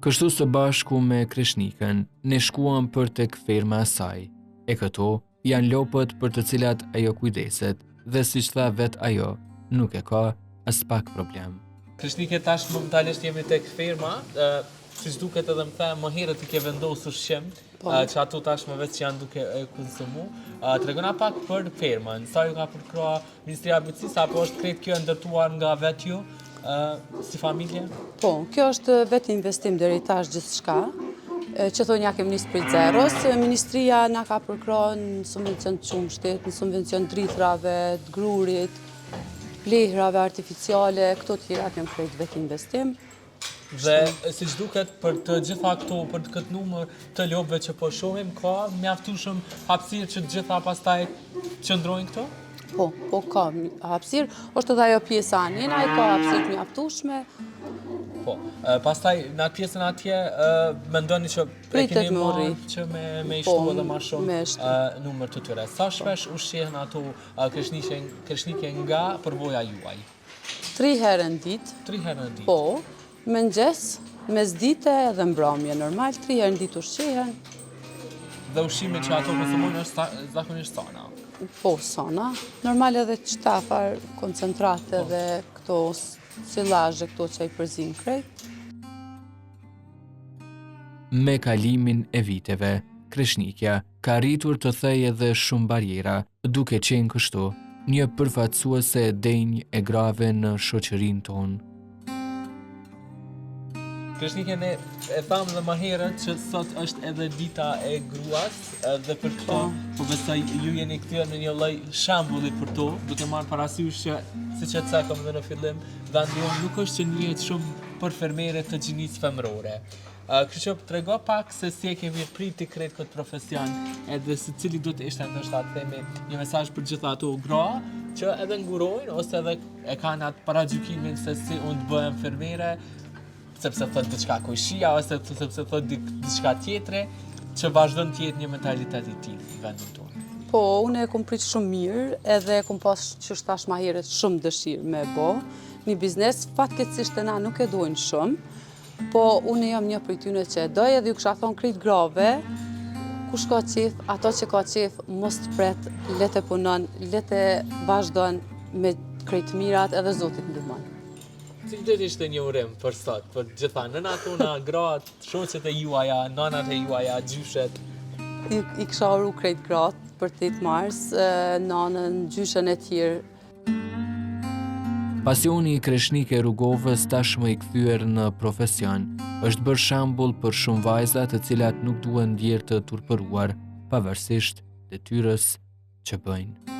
Kështu së bashku me kreshnikën, ne shkuam për tek ferma e saj. E këto janë lopët për të cilat ajo kujdeset dhe siç tha vet ajo, nuk e ka as pak problem. Krishnike tash momentalisht jemi tek ferma, siç duket edhe më the, më herët i ke vendosur shim, që ato tashmë vetë që janë duke e konsumu. Tregona pak për fermën, sa ju ka përkrah Ministria e Bujqësisë, apo është krejt kjo ndërtuar nga vetë ju, si familje? Po, kjo është vetë investim deri tash gjithçka, që thonë ja kemi nisë prej zeros. Ministria na ka përkrah në subvencion të qumshtit, në subvencion dritrave, të grurit, plehrave artificiale, këto tjera kemi krejt vetë investim. Dhe siç duket për të gjitha këto, për këtë numër të lopëve që po shohim, ka mjaftueshëm hapësirë që të gjitha pastaj qëndrojnë këto? Po ka hapësirë, është edhe ajo pjesa anena, ai ka hapësirë të mjaftueshme. Po, pastaj në atë pjesën atje mendoni që e keni marrë që me i shtu edhe më shumë numër të tyre. Sa shpesh ushqehen ato krishnike nga përvoja juaj? 3 herë në ditë. 3 herë në ditë? Po, mëngjes, mesdite dhe mbrëmje normal, 3 herë në ditë ushqehen. Dhe ushqimi që ato konsumojnë është zakonisht sana? Po, sana. Normal edhe qtafar, koncentrate dhe këto silazhe, këto që i përzin krejt. Me kalimin e viteve, kreshnikja ka rritur të thejë edhe shumë barjera, duke qenë kështu një përfaqësuese e denjë e grave në shoqërinë tonë. Krishnike, ne e thamë dhe më herët që sot është edhe dita e gruas dhe për këto, po besoj ju jeni kthyer në një lloj shembulli për to, duke marrë parasysh që, siç e cakëm edhe në fillim, vendi jonë nuk është që njihet shumë për fermere të gjinisë femërore. Kështu që trego pak se si e kemi priti krejt këtë profesion, edhe se cili do të ishte ndoshta të themi një mesazh për gjitha ato gra që edhe ngurojnë ose edhe e kanë atë paragjykimin se si unë të bëhem fermere, sepse thot diçka kujshia ose sepse thot diçka tjetre, që vazhdon të jetë një mentalitet i tillë në vendin tonë. Po, unë e kom prit shumë mirë, edhe kom pas që thash më herët shumë dëshirë me bë një biznes, fatkeqësisht na nuk e dojnë shumë, po unë jam një prej tyre që e doj, edhe ju kisha thonë krejt grave, kush ka qef, ato që ka qef, mos të pret, le të punon, le të vazhdon me krejt mirat, edhe Zoti ndihmon. Cili do të ishte një urim për sot, për gjitha nënat tona, gratë, shoqet e juaja, nanat e juaja, gjyshet? I kisha uru krejt gratë për 8 mars, nanën, gjyshen e tjerë. Pasioni i Krishnike Rugovës tashmë i kthyer në profesion, është bërë shembull për shumë vajza të cilat nuk duhen ndjerë të turpëruar, pavarësisht detyrës që bëjnë.